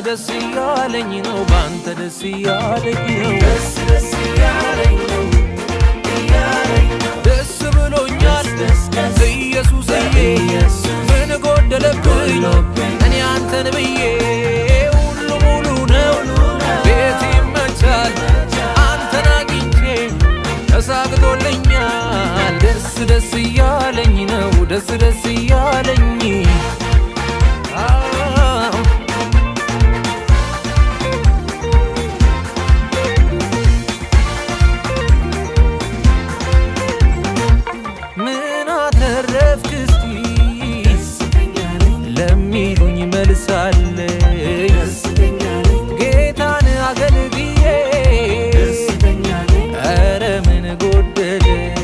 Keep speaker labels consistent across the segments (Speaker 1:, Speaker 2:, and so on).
Speaker 1: ደስ ያለኝ ነው ባንተ ደስ ያለኝ ነው
Speaker 2: ደስ ያለኝ ነው
Speaker 1: ደስ ብሎኛል ኢየሱስዬ ምን ጎደለብኝ እኔ አንተን ብዬ ሁሉ ሙሉ ነው ቤት ይመቻል አንተን አግኝቼ ተሳክቶልኛል ደስ ያለኝ ነው ደስ ያለኝ ምን አተረፍክ እስቲ ለሚሉኝ መልሳለኝ ጌታን አገልግዬ ኧረ ምን ጎደለኝ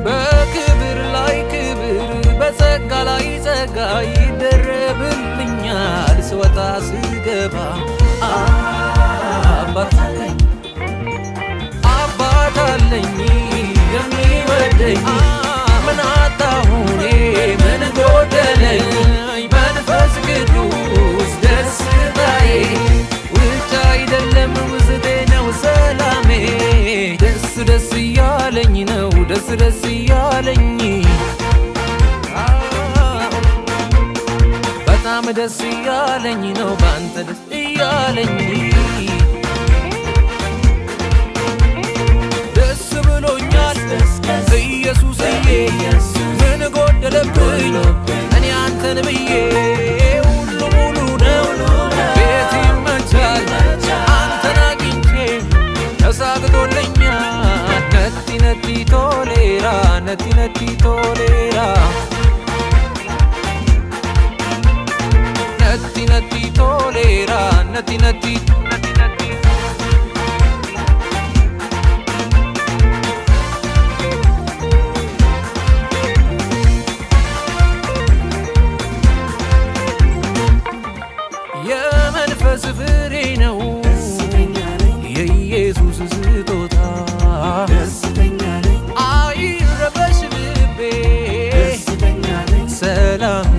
Speaker 1: በክብር ላይ ክብር በጸጋ ላይ ጸጋ ይደረብልኛል ስወጣ ስገባ አባት አለኝ የሚወደኝ ምን አጣሁኔ ምን ጎደለኝ መንፈስ ቅዱስ ደስታዬ ውጭ አይደለም ውስጤ ነው ሰላሜ ደስ ያለኝ ነው ደስ ያለኝ በጣም ደስ ያለኝ ነው ባንተ ደስ ያለኝ ኢየሱስዬ ምን ጎደለብኝ እኔ አንተን ብዬ ሁሉ ሙሉ ነው ቤት ይመቻል አንተን አግኝቼ ተሳክቶልኛል ነቲ ቶሌራ ነቲ ቶሌራ ነቲ ቶሌራ ነቲ የመንፈስ ፍሬ ነው የኢየሱስ ስጦታ አይረበሽ ልቤ ሰላም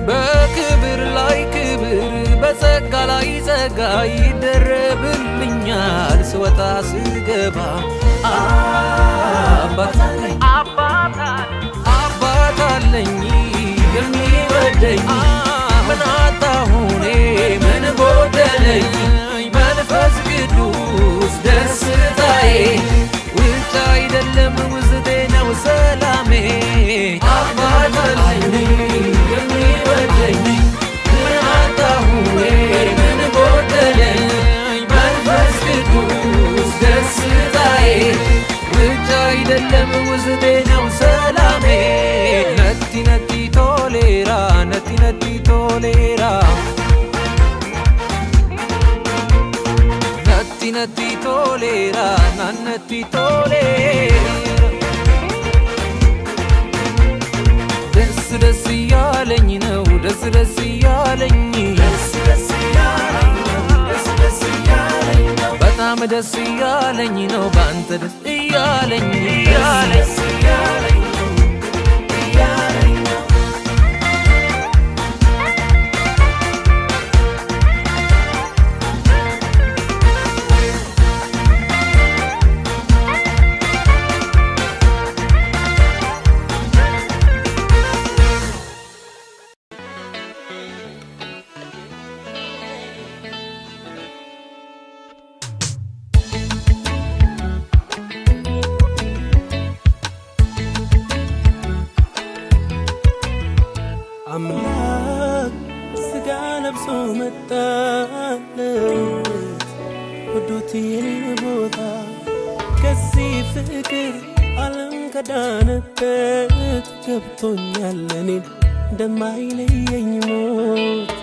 Speaker 1: በክብር ላይ ክብር በጸጋ ላይ ጸጋ ይደረብልኛል ስወጣ ስገባ አባት አለኝ የሚወደኝ ምን አጣሁኔ ምን ጎደለኝ መንፈስ ቅዱስ ደስታዬ ውጭ አይደለም ውስጤ ነው ሰላሜ አባት አለኝ የሚወደኝ ምን አጣሁኔ ምን ጎደለኝ መንፈስ ቅዱስ ደስታዬ ውጭ አይደለም ውስጤ ነው ሰላሜ ነቲ ቶሌራ ነቲ ቶሌራ ነቲ ቶሌራ ናነቲ ቶሌራ ደስ ያለኝ ነው ደስ ያለኝ በጣም ደስ ያለኝ ነው ባንተ ደስ ያለኝ
Speaker 2: አምላክ ስጋ ለብሶ መጣለት ወዶት የኔን ቦታ ከዚህ ፍቅር ዓለም ከዳነበት ገብቶኛል እኔን እንደማይለየኝ ሞት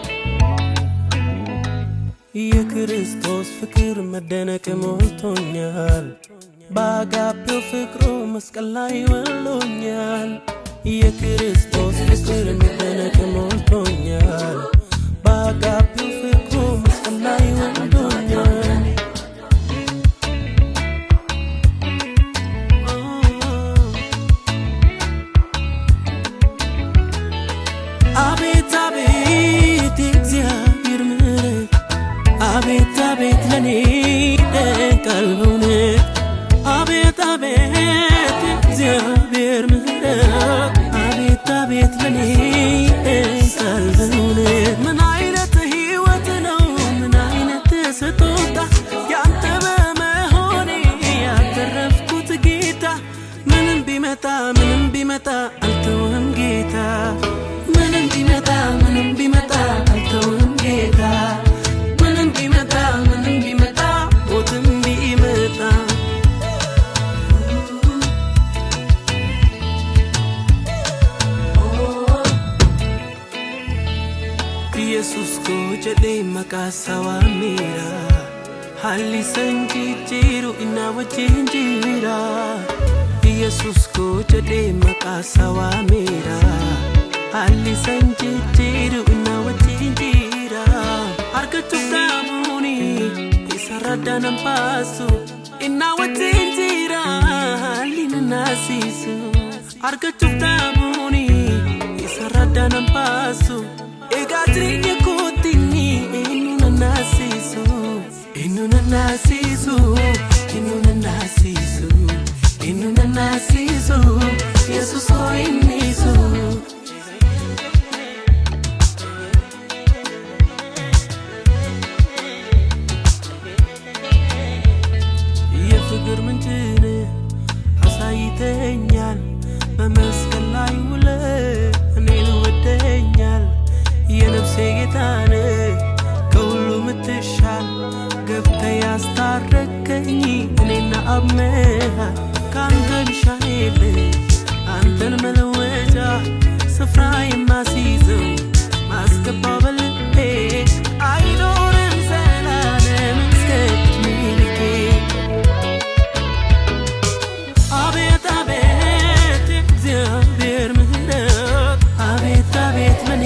Speaker 2: የክርስቶስ ፍቅር መደነቅ ሞልቶኛል በአጋፔው ፍቅሩ መስቀል ላይ ወሎኛል የክርስቶስ ፍቅር መደነቅ ሞልቶኛል በአጋፔው ፍቅሩ መስቀል ላይ ወሎኛል አቤት ለኔ ቀልብን ምን አይነት ሕይወት ነው ምን አይነት ስጦታ ያንተ በመሆኔ ያተረፍኩት ጌታ ምንም ቢመጣ አልተውህም ጌታ ምንም ቢመጣ አልተውህም ጌታ ምንም ቢመጣ ሞትም ቢመጣ ኢየሱስ ko jedhee maqaa isaa waameera haalli isaan jijjiiru inni wajjin jira ኢየሱስ ko jedhee maqaa isaa waameera haalli isaan jijjiiru inni wajjin jira argachuuf dhaabuuni isa raddaan baasu inni wajjin jira haalli nanaasisu argachuuf dhaabuuni isa raddaan baasu Egatri kotini inu nanasisu Jesus ko inisu የፍቅር ምንጭን አሳይተኛል በመስቀል ላይ ውለህ እኔን ወደኛል የነፍሴ ጌታን ከሁሉ ምትሻል ገብተህ ያስታረከኝ እኔና አብ መሃል ካንተ ቢሻል አንተን መለወጫ ስፍራ የማስይዘው ማስገባው በልቤ አይኖርም ዘላለም እስከ ሚልኬ አቤት አቤት እግዚአብሔር ምሕረት አቤት አቤት ለኔ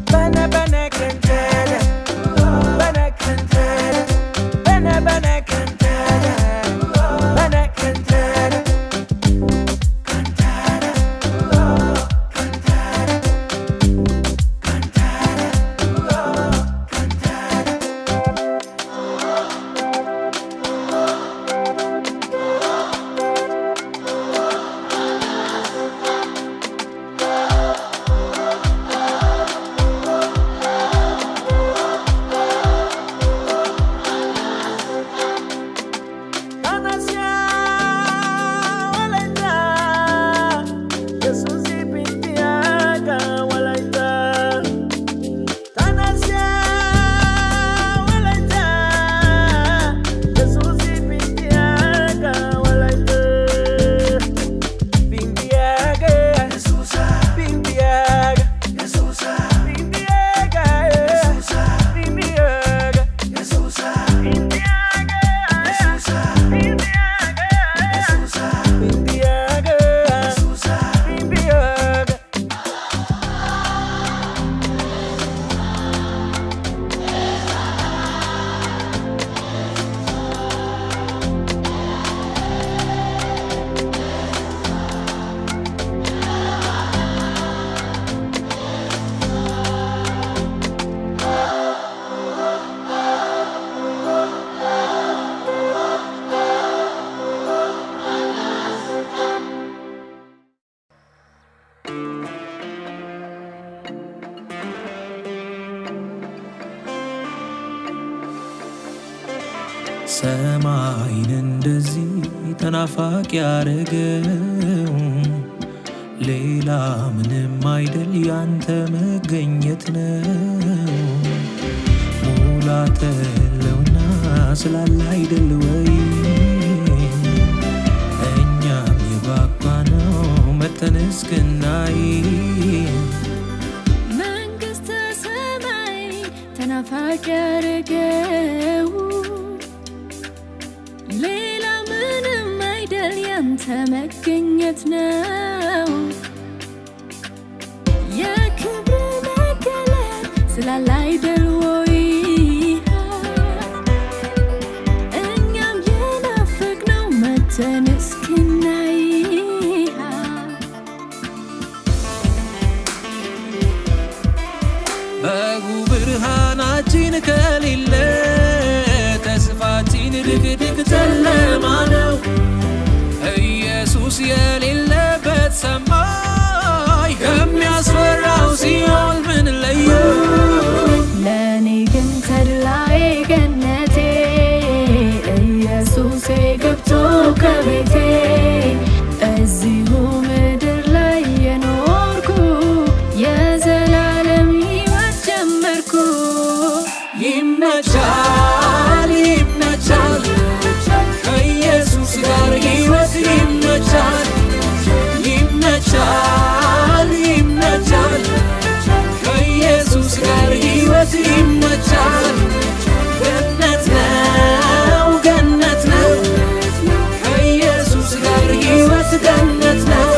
Speaker 3: Bene,
Speaker 1: ሰማይን እንደዚህ ተናፋቂ ያረገው ሌላ ምንም አይደል ያንተ መገኘት ነው። ሙላተ ህልውና ስላለ አይደል ወይ እኛም የጓጓነው መተን እስክናይ።
Speaker 3: መንግሥተ ሰማይ ተናፋቂ ያረገው ሌላ ምንም አይደል ያንተ መገኘት ነው። የክብር መገለጥ ስላለ አይደል ወይ እኛም የናፈቅነው መተን እስክናይ።
Speaker 1: በጉ ብርሃናችን ከሌለ ተስፋችን ድቅድቅ ጨለማ ነው። ኢየሱስ የሌለበት ሰማይ ከሚያስፈራው ሲኦል ምን ለየው?
Speaker 3: ለኔ ግን ተድላዬ ገነቴ ኢየሱሴ ገብቶ ከቤቴ እዚሁ ምድር ላይ የኖርኩ የዘላለም ሕይወት ጀመርኩ።
Speaker 1: ይመቻል ይመቻል ከኢየሱስ ጋር ሕይወት ይመቻል። ይመቻል ይመቻል ከኢየሱስ ጋር ሕይወት ይመቻል። ገነት ነው ገነት ነው ከኢየሱስ ጋር ሕይወት ገነት ነው።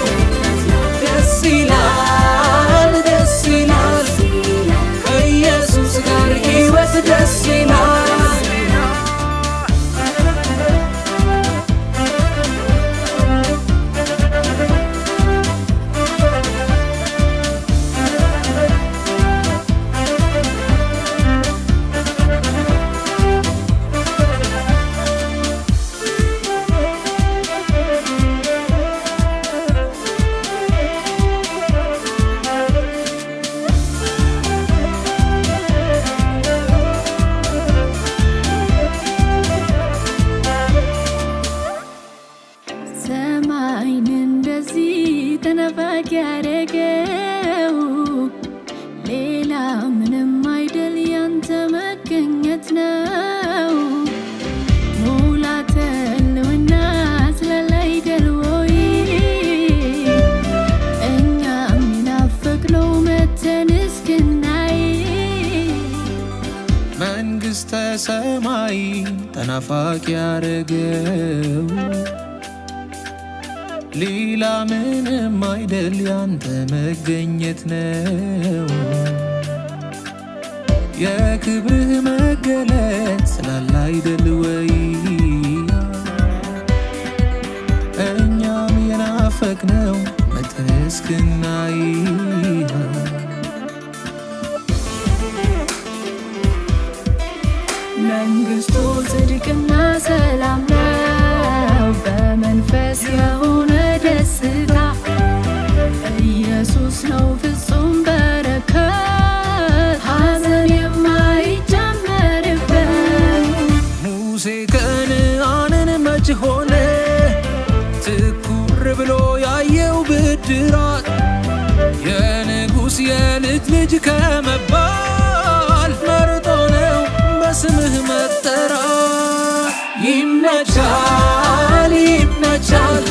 Speaker 1: ደስ ይላል ደስ ይላል ከኢየሱስ ጋር ሕይወት ደስ ይላል።
Speaker 3: ሰማይን እንደዚህ ተናፋቂ ያረገው ሌላ ምንም አይደል ያንተ መገኘት ነው። ሙላተ ህልውና ስላለ አይደል ወይ እኛም የናፈቅነው መተን እስክናይ።
Speaker 1: መንግሥተ ሰማይ ተናፋቂ ያረገው ሌላ ምንም አይደል ያንተ መገኘት ነው። የክብርህ መገለጥ ስላለ አይደል ወይ እኛም የናፈቅነው መተን እስክናይ።
Speaker 3: መንግሥቱ ጽድቅና ሰላም ነው በመንፈስ የሆነ ደስታ ኢየሱስ ነው ፍጹም በረከት ሐዘን የማይጨመርበት።
Speaker 1: ሙሴ ከነዓንን መች ሆነ ትኩር ብሎ ያየው ብድራት የንጉሥ የልጅ ልጅ ከመባል መርጦ ነው በስምህ መጠራት። ይመቻል ይመቻል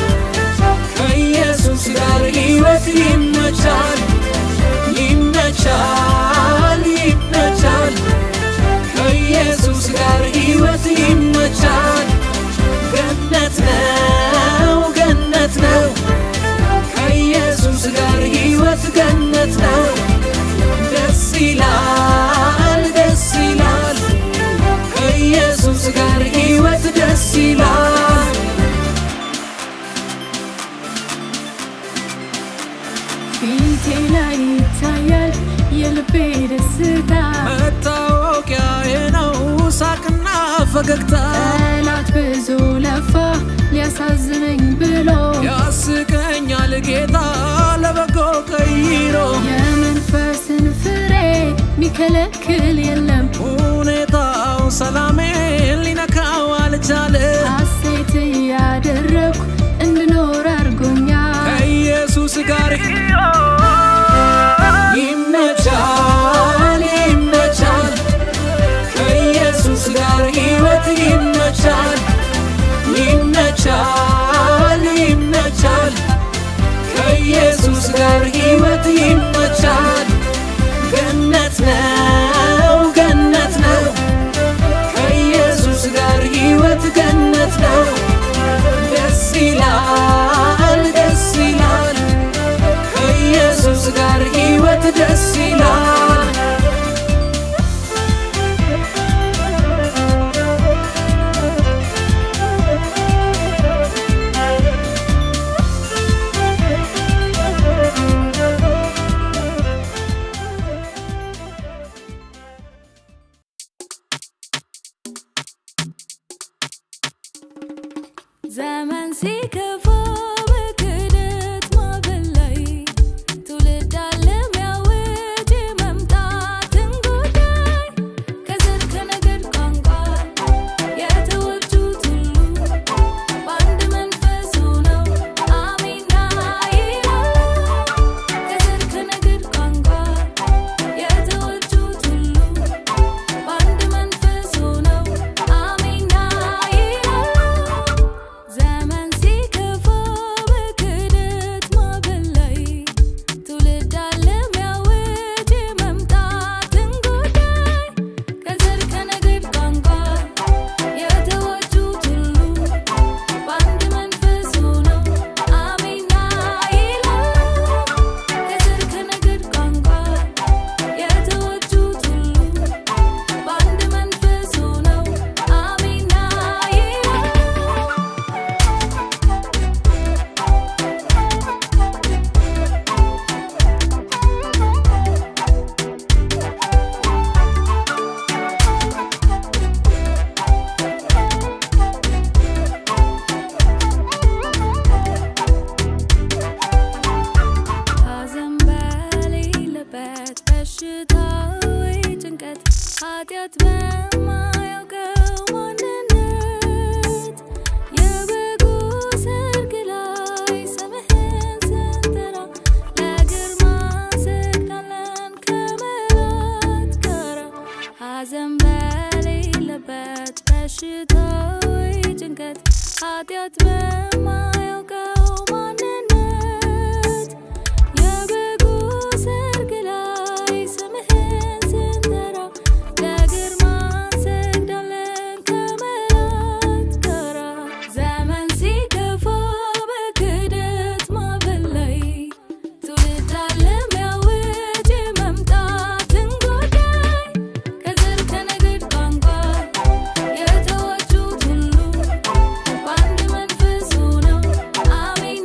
Speaker 1: ከኢየሱስ ጋር ሕይወት ይመቻል። ይመቻል ይመቻል ከኢየሱስ ጋር ሕይወት ይመቻል። ገነት ነው ገነት ነው ከኢየሱስ ጋር ሕይወት ገነት ነው። ደስ ይላል ደስ ይላል ከኢየሱስ ጋር ሕይወት ደስ ይላል።
Speaker 3: ፊቴ ላይ ይታያል የልቤ ደስታ
Speaker 1: መታወቂያዬ ነው ሳቅና ፈገግታ።
Speaker 3: ጠላት ብዙ ለፋ ሊያሳዝነኝ ብሎ
Speaker 1: ያስቀኛል ጌታ ለበጎ ቀይሮ።
Speaker 3: የመንፈስን ፍሬ ሚከለክል የለም
Speaker 1: ሁኔታው ሰላሜን ሊነካው አልቻለም። ሕይወት ደስ ይላል
Speaker 3: ዘመን ሲከፋ በክደት ማዕበል ላይ ትውልድ ዓለም ያውጅ መምጣትን ጉዳይ ከዘር ከነገድ ቋንቋ የተወጁት ሁሉ በአንድ መንፈስ ሆነው አሜን ይላሉ። ከዘር ከነገድ ቋንቋ የተወጁት ሁሉ በአንድ መንፈስ ሆነው አሜን ይላሉ። ዘመን ሲከፋ በክደት ማዕበል ላይ ትውልድ ዓለም ያውጅ መምጣትን ጉዳይ ከዘር ከነገድ ቋንቋ የተወጁት ሁሉ በአንድ መንፈስ ሆነው አሜን ይላሉ። ከዘር ከነገድ ቋንቋ የተወጁት ሁሉ በአንድ መንፈስ ሆነው አሜን ይላሉ። ሐዘን በሌለበት በሽታ ወይ ጭንቀት ኃጢአት በማያውቀው ማንነት የበጉ ሰርግ ላይ ስምህን ስንጠራ ለግርማ እንሰግዳለን ከመላእክት ጋራ። ሐዘን በሌለበት በሽታ ወይ ጭንቀት ኃጢአት በማያውቀው ማንነት የበጉ ሰርግ ላይ ስምህን ስንጠራ ለግርማ እንሰግዳለን ከመላእክት ጋራ። ዘመን ሲከፋ በክደት ማዕበል ላይ ትውልድ ዓለም ያውጅ መምጣትን ጉዳይ ከዘር ከነገድ ቋንቋ የተወጁት ሁሉ በአንድ መንፈስ ሆነው አሜን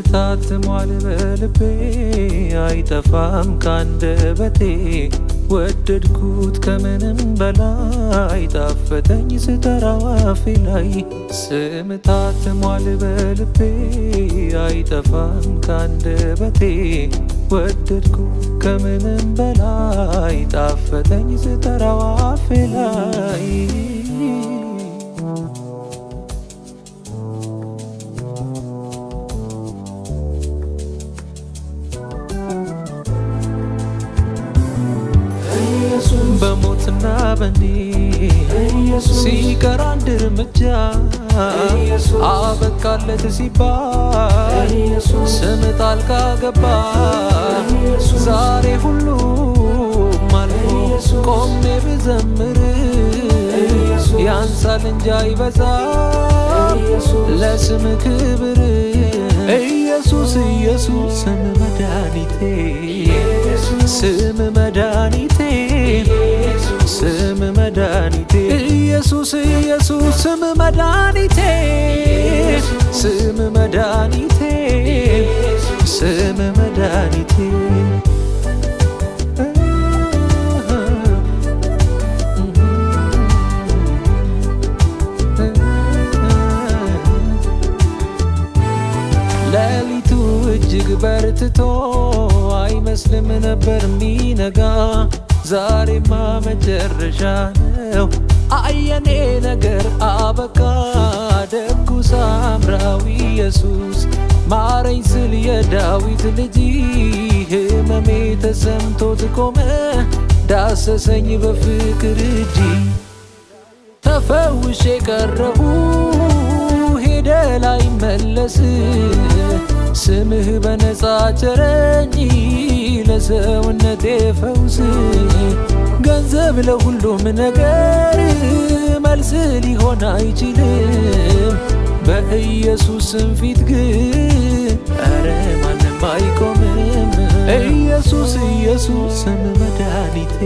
Speaker 1: ታትሟል በልቤ አይጠፋም ካንደበቴ ወደድኩት ከምንም በላይ ጣፈጠኝ ስጠራው አፌ ላይ ስም ታትሟል በልቤ አይጠፋም ካንደበቴ ወደድኩት ከምንም በላይ ጣፈጠኝ ስጠራው አፌ ላይ በሞትና በኔ ሲቀር አንድ እርምጃ አበቃለት ሲባል ስም ጣልቃ ገባ ዛሬ ሁሉም አልፎ ቆሜ ብዘምር ያንሳል እንጂ አይበዛም ለስም ክብር ኢየሱስ ኢየሱስ ስም መድኃኒቴ ስም መድኃኒቴ ስም መድኃኒቴ ኢየሱስ ኢየሱስ ስም መድኃኒቴ ስም መድኃኒቴ ስም መድኃኒቴ ሌሊቱ እጅግ በርትቶ አይመስልም ነበር ሚነጋ ዛሬማ መጨረሻ ነው አየኔ ነገር አበቃ ደጉ ሳምራዊ ኢየሱስ ማረኝ ስል የዳዊት ልጅ ህመሜ ተሰምቶት ቆመ ዳሰሰኝ በፍቅር እጅ ተፈውሼ ቀረሁ ሄደ ላይ መለስ ስምህ በነፃ ቸረኝ ለሰውነቴ ፈውስ ገንዘብ ለሁሉም ነገር መልስ ሊሆን አይችልም በኢየሱስ ስም ፊት ግን ኧረ ማንም አይቆምም ኢየሱስ ኢየሱስ ስም መድኃኒቴ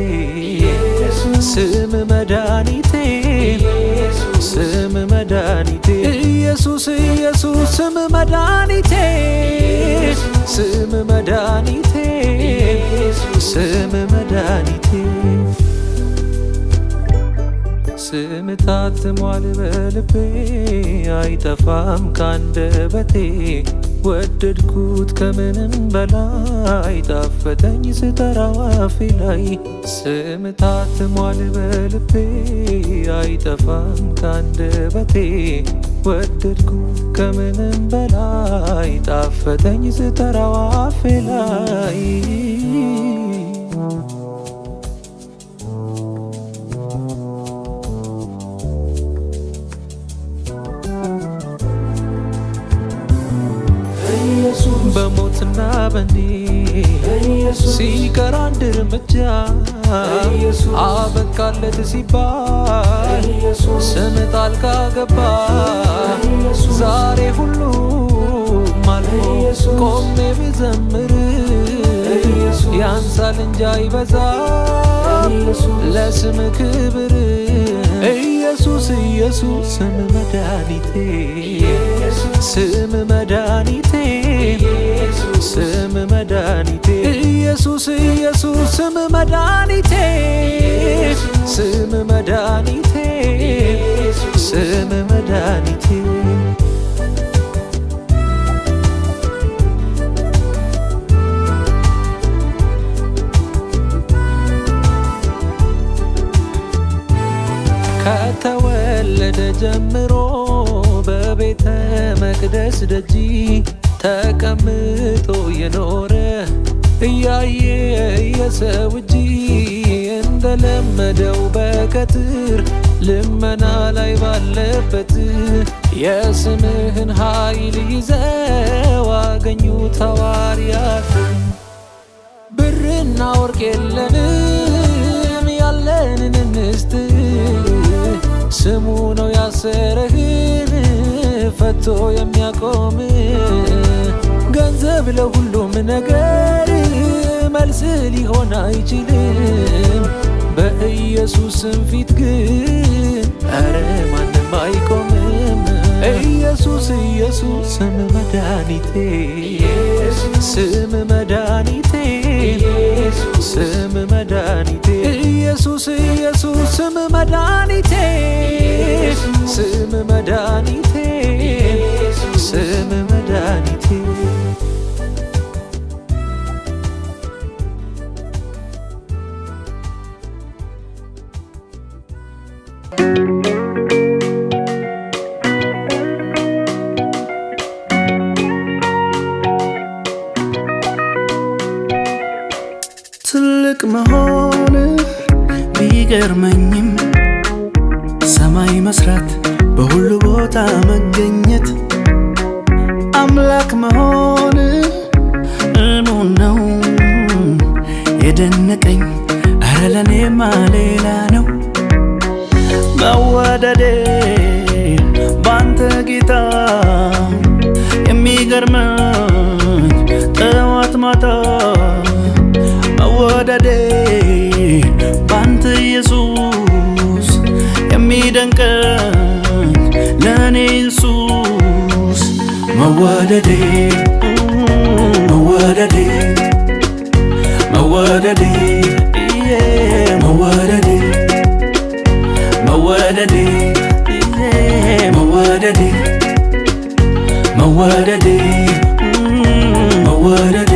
Speaker 1: ስም መድኃኒቴ ስም መድኃኒቴ ኢየሱስ ኢየሱስ ስም መድኃኒቴ ስም መድኃኒቴ ስም መድኃኒቴ ስም ታትሟል በልቤ አይጠፋም ካንደበቴ ወደድኩት ከምንም በላይ ጣፈጠኝ ስጠራው አፌ ላይ ስም ታትሟል በልቤ አይጠፋም ካንደበቴ ወደድኩት ከምንም በላይ ጣፈጠኝ ስጠራው አፌ ላይ በሞትና በኔ ሲቀር አንድ እርምጃ አበቃለት ሲባል ስም ጣልቃ ገባ ዛሬ ሁሉም አልፎ ቆሜ ብዘምር ያንሳል እንጂ አይበዛም ለስም ክብር ኢየሱስ ኢየሱስ ስም መድኃኒቴ ስም መድኃኒቴ ስም መድኃኒቴ ኢየሱስ ኢየሱስ ስም መድኃኒቴ ስም መድኃኒቴ ስም መድኃኒቴ ከተወለደ ጀምሮ በቤተ መቅደስ ደጅ ተቀምጦ የኖረ እያየ የሰው እጅ እንደለመደው በቀትር ልመና ላይ ባለበት የስምህን ኃይል ይዘው አገኙት ሐዋርያት ብርና ወርቅ የለንም ያለንን እንስጥ ስሙ ነው ያሰረህን ፈቶ የሚያቆም ገንዘብ ለሁሉም ነገር መልስ ሊሆን አይችልም በኢየሱስ ስም ፊት ግን ኧረ ማንም አይቆምም ኢየሱስ ኢየሱስ ስም መድኃኒቴ ስም መድኃኒቴ ስም መድኃኒቴ ኢየሱስ ኢየሱስ ስም መድኃኒቴ ስም መድኃኒቴ ስም መድኃኒቴ
Speaker 2: ትልቅ መሆን ቢገርመኝም ሰማይ መስራት በሁሉ ቦታ መገኘት አምላክ መሆን እሙን ነው የደነቀኝ ኧረ ለኔማ ሌላ ነው መወደዴ ባንተ ጌታ የሚገርመኝ ጠዋት ማታ መወደዴ ባንተ ኢየሱስ የሚደንቀኝ ለኔ ኢየሱስ መወደዴ መወደዴ መወደዴ መወደዴ መወደዴ መወደዴ መወደዴ መወደዴ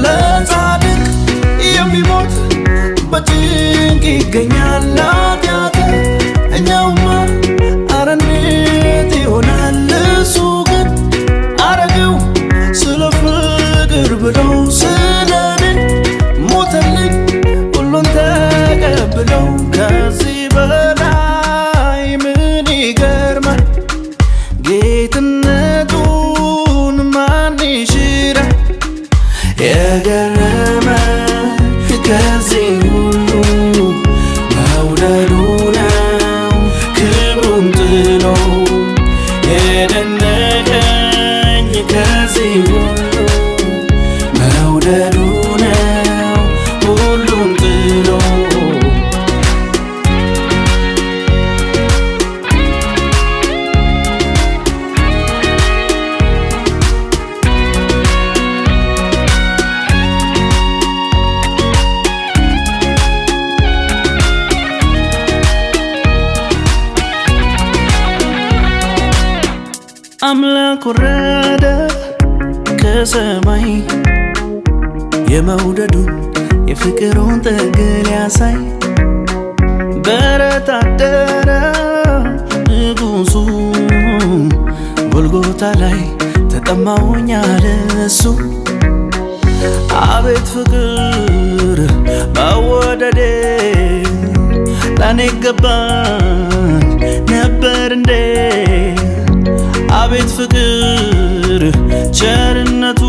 Speaker 2: ለጻድቅ የሚሞት በጭንቅ ይገኛል ኃጢአተኛውማ ኧረ እንዴት ይሆናል እሱ ግን አረገው ስለ ፍቅር ብለው ስለኔ ሞተልኝ ሁሉን ተቀብለው ከዚህ በላይ ምን ይገርማል ጌትነቱን ማን ይሽራል የገረመኝ ከዚህ ሁሉ መውደዱ ነው ክብሩን ጥሎ የደነቀኝ ከዚህ ሁሉ መውደዱ ነው ሁሉን ጥሎ አምላክ ወረደ ከሰማይ የመውደዱን የፍቅሩን ጥግ ሊያሳይ በረት አደረ ንጉሡ ጎልጎታ ላይ ተጠማሁኝ አለ እሱ አቤት ፍቅር መወደዴ ለኔ ገባኝ ነበር እንዴ አቤት ፍቅር ቸርነቱ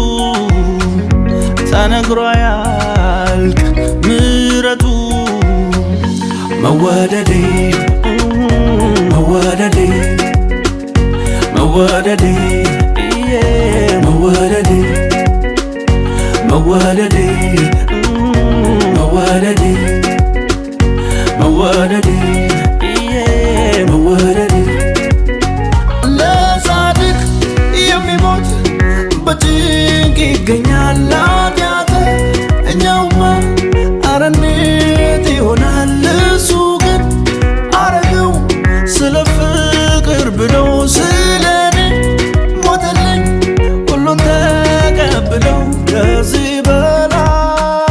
Speaker 2: ተነግሮ አያልቅ ምሕረቱ መወደዴ መወደዴ መወደዴ መወደዴ መወደዴ መወደዴ መወደዴ መወደዴ ለጻድቅ የሚሞት በጭንቅ ይገኛል ኃጢአተኛውማ ኧረ እንዴት ይሆናል እሱ ግን አረገው ስለ ፍቅር ብሎ ስለኔ ሞተልኝ ሁሉን ተቀብለው ከዚህ በላይ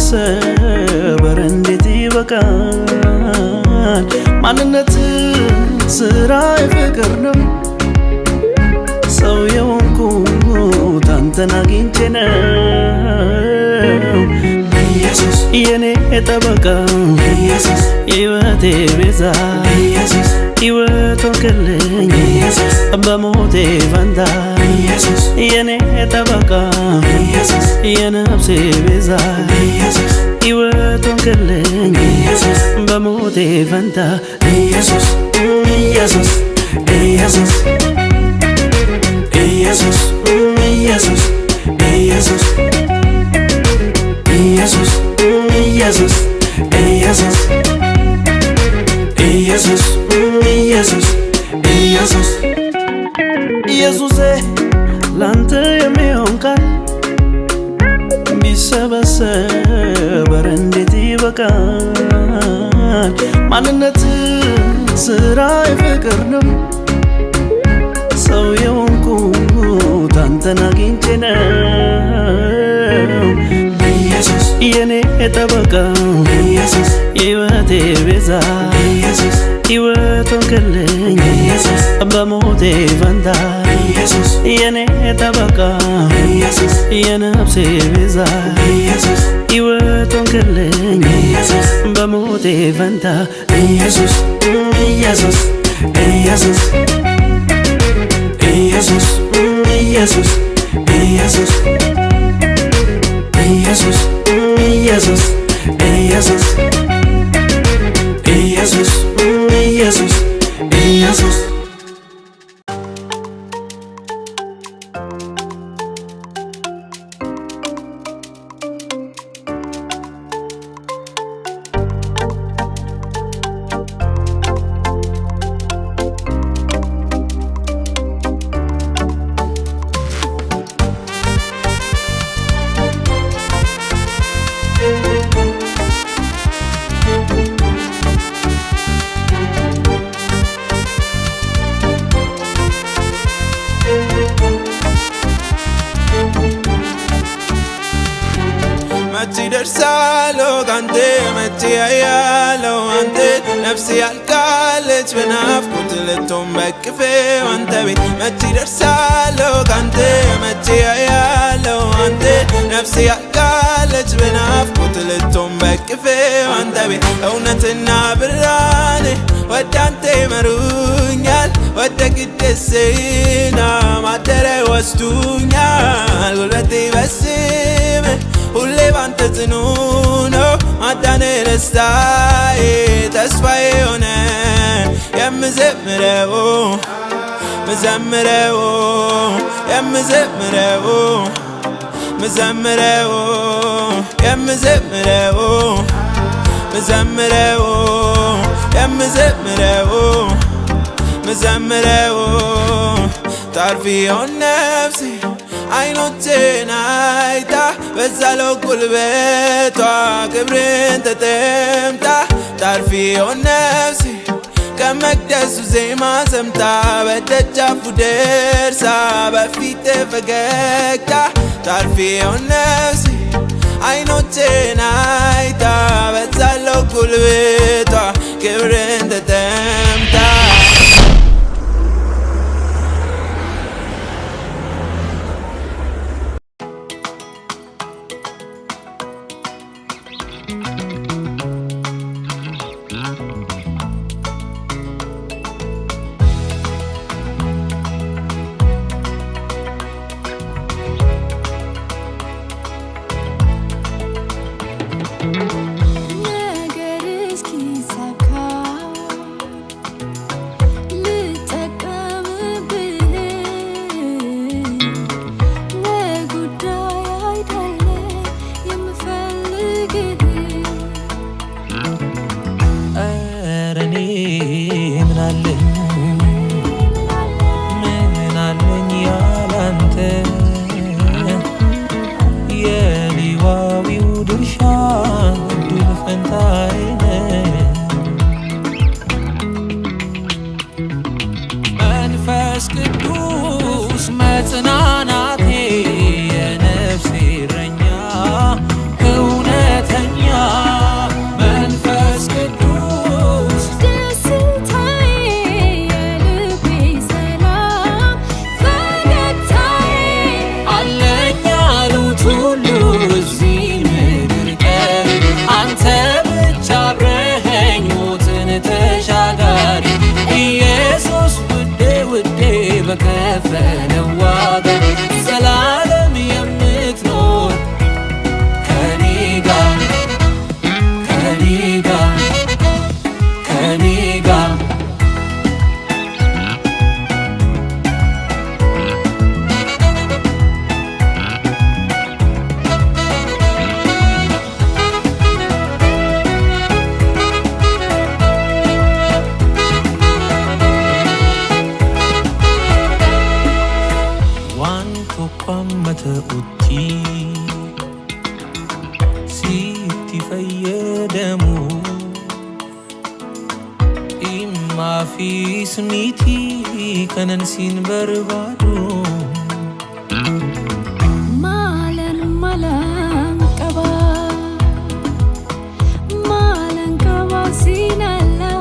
Speaker 2: መሰበር እንዴት ይበቃል ማንነት ስራ ፍቅር ነው ሰው የሆንኩት አንተን አግኝቼ ነው ኢየሱስ የኔ ጠበቃ ኢየሱስ ሕይወቴ ቤዛ ኢየሱስ ሕይወት ሆንክልኝ ኢየሱስ በሞቴ ፈንታ ኢየሱስ የኔ ጠበቃ ኢየሱስ የነፍሴ ቤዛ ኢየሱስ ሕይወት ሆንክልኝ ኢየሱስ በሞቴ ፈንታ ኢየሱስ ኢየሱስ ኢየሱስ ኢየሱስ ኢየሱስ ኢየሱስ ኢየሱስ ኢየሱስ ኢየሱስ ኢየሱስ ኢየሱስ ኢየሱስ ኢየሱሴ ላንተ የሚሆን ቃል ቢሰበሰብ እንዴት ይበቃል ማንነት ስራ ፍቅር ነው ሰው የሆንኩት አንተን አግኝቼ ነው ኢየሱስ የኔ ጠበቃ ኢየሱስ ሕይወቴ ቤዛ ኢየሱስ ሕይወት ሆንክልኝ ኢየሱስ በሞቴ ፈንታ ኢየሱስ የኔ ጠበቃ ኢየሱስ የነፍሴ ቤዛ ኢየሱስ ሕይወት ሆንክልኝ ኢየሱስ በሞቴ ፈንታ ኢየሱስ ኢየሱስ ኢየሱስ ኢየሱስ ኢየሱስ ኢየሱስ ኢየሱስ ኢየሱስ ኢየሱስ ኢየሱስ ኢየሱስ ኢየሱስ
Speaker 4: መቼ ደርሳለሁ ካንተ መቼ ያያለሁ አንተ ነፍሴ ያልቃለች በናፍቆት ልትሆን በቅፌ አንተ ቤት መቼ ደርሳለሁ ካንተ መቼ ያያለሁ አንተ ነፍሴ ያልቃለች በናፍቆት ልትሆን በቅፌ አንተ ቤት እውነትና ብርሃን ወደ አንተ ይመሩኛል ወደ ቅድስና ማደሪያ ይወስዱኛል ጉልበቴ በስምህ ሁሌ ባንተ ጽኑ ነው ማዳኔ ደስታዬ ተስፋዬ ሆነ የምዘምረው ምዘምረው የምዘምረው ምዘምረው የምዘምረው ምዘምረው የምዘምረው ምዘምረው ታርፊውን ነፍሴ አይኖቼን አይታ በዛለው ጉልበቷ ክብርን ተጠምታ ታርፊውን ነፍሴ ከመቅደሱ ዜማ ሰምታ በደጃፉ ደርሳ በፊት ፈገግታ ታርፊውን ነፍሴ አይኖቼን አይታ በዛለው ጉልበቷ ክብርን ተጠምታ
Speaker 1: መጽናናቴ የነፍሴ እረኛ እውነተኛ በከፈለው ዋጋ ዘላለም የምትኖር ከኔ ጋር ከኔ ጋር ከኔ ጋር quammata utti sitti fayyadamu imma fi smiti kanan sin barbadu
Speaker 3: malan qaba sinalla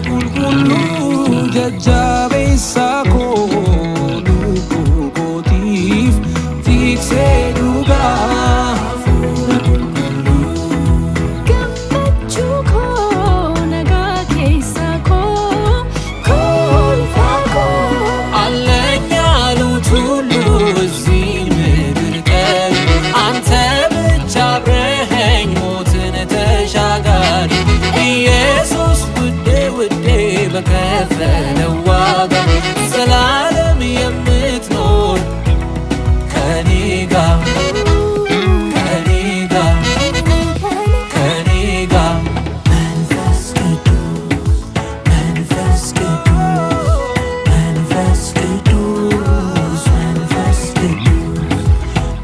Speaker 1: kulkulu jajjabeessa koo lubbuu kootiif tiksee dhugaa
Speaker 3: gammachuu koo nagaa keessa koo kolfaa koo
Speaker 1: አለኝ ያሉት ሁሉ እዚህ ምድር ቀሪ አንተ ብቻ አብረኸኝ ሞትን ተሻጋሪ ኢየሱስ ውዴ በከፈለው ዋጋ ዘላለም የምትኖር ከኔ ጋር ከኔ ጋር ከኔ ጋር መንፈስ ቅዱስ መንፈስ ቅዱስ መንፈስ ቅዱስ መንፈስ ቅዱስ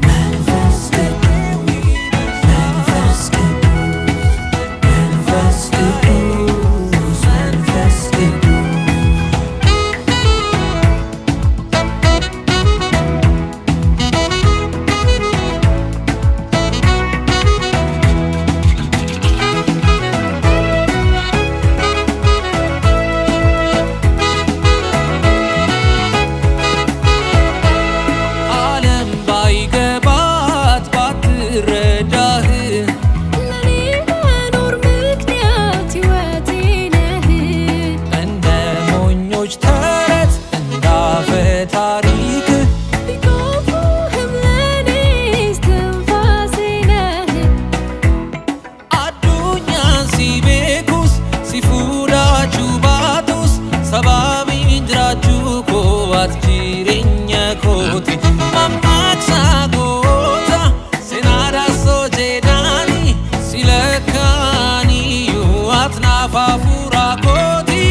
Speaker 1: መንፈስ ቅዱስ መንፈስ ቅዱስ መንፈስ ቅዱስ መንፈስ ቅዱስ ዓለም ባይገባት ባትረዳህ
Speaker 3: ለኔ መኖር ምክንያት ሕይወቴ ነህ
Speaker 1: እንደ ሞኞች ተረት እንዳፈ ታሪክ
Speaker 3: ቢከፉህም ለኔስ ትንፋሴ ነህ
Speaker 1: addunyaan si beekus si fuudhachuu baatus sababiin jiraachuu koo ati jireenya kooti mammaaksa goota seenaadhaan soo jedhaani si lakkaaniyyuu ati naaf hafuura kooti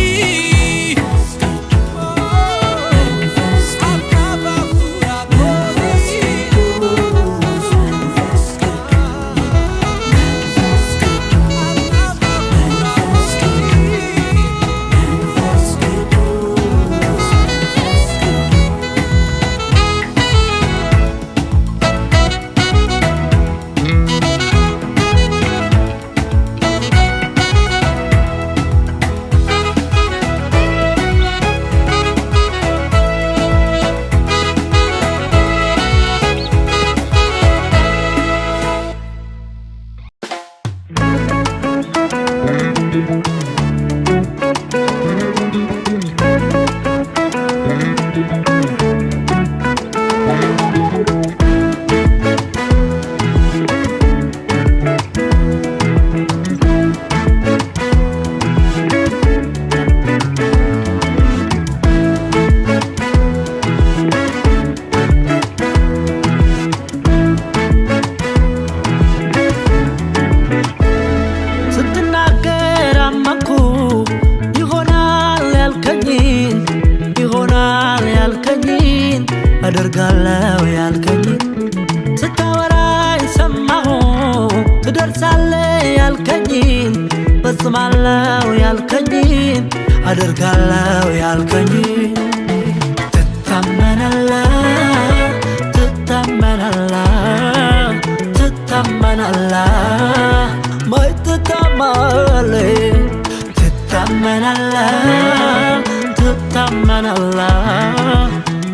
Speaker 2: አደርጋለሁ ያልከኝን ስታወራኝ ሰማሁ ትደርሳለህ ያልከኝን ፈጽማለሁ ያልከኝን አደርጋለሁ ያልከኝን ትታመናለህ ትታመናለህ ትታመናለህ ማይትታመናለህ ትታመናለህ ትታመናለህ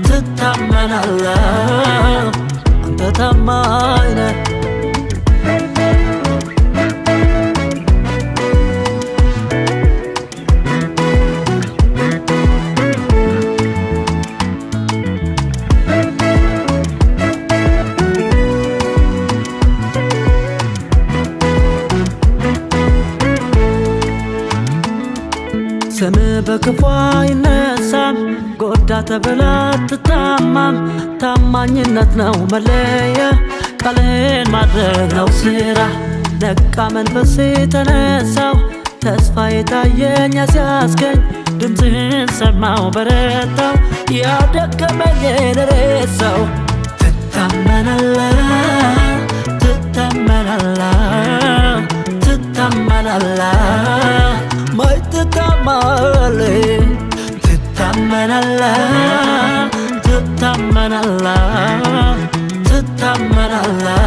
Speaker 2: ትታመናለህ አንተ በክፉ አይነሳም፣ ጎዳ ተብላ አትታማም። ታማኝነት ነው መለያ፣ ቃልን ማድረግ ነው ስራ። ነቃ መንፈሴ ተነሳው፣ ተስፋ የታየኝ ሲያስገኝ፣ ድምፅህን ሰማው በረታው፣ ያደከመኝን ረሳው። ትታመናለህ ትታመናለህ ትታመናለህ ማይትታማለህ ትታመናለህ ትታመናለህ ትታመናለህ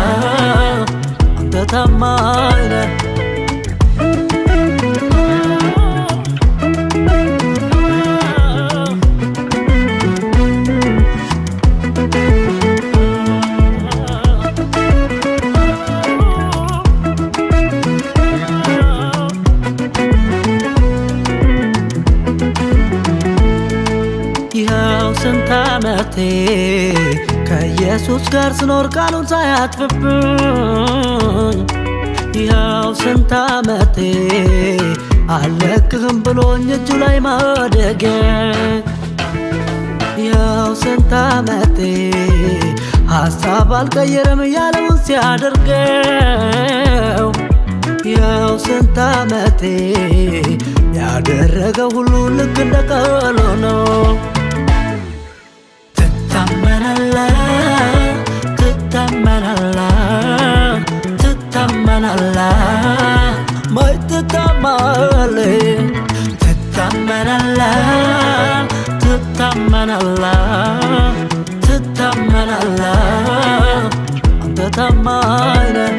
Speaker 2: አንተ ታማኝ ነህ። ይኸው ስንት ዓመቴ ከኢየሱስ ጋር ስኖር ቃሉን ሳያጥፍብኝ፣ ይኸው ስንት ዓመቴ አልለቅህም ብሎኝ እጁ ላይ ማደጌ፣ ይኸው ስንት ዓመቴ ሐሳብ አልቀየረም ያለውን ሲያደርገው፣ ይኸው ስንት ዓመቴ ያደረገው ሁሉ ልክ እንደ ቃሉ ነው። ትታመናለህ ትታመናለህ ትታመናለህ ማይትታማለህ ትታመናለህ ትታመናለህ ትታመናለህ አንተ ታማኝ ነህ።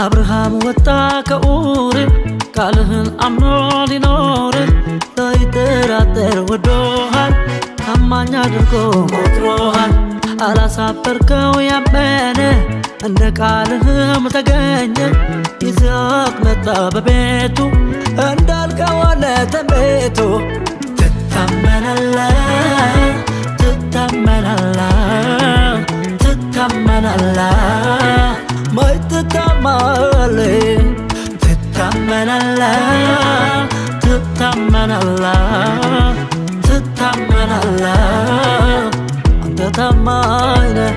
Speaker 2: አብርሃም ወጣ ከኡር ቃልህን አምኖ ሊኖር፣ ሳይጠራጠር ወዶሃል፣ ታማኝ አድርጎ ቆጥሮሃል። አላሳፈርከው ያመነ፣ እንደ ቃልህም ተገኘ። ይስሐቅ መጣ በቤቱ፣ እንዳልከው ሆነ ትንቢቱ። ትታመናለህ ትታመናለህ ትታመናለህ ማይትታማለህ ትታመናለህ ትታመናለህ ትታመናለህ አንተ ታማኝ ነህ።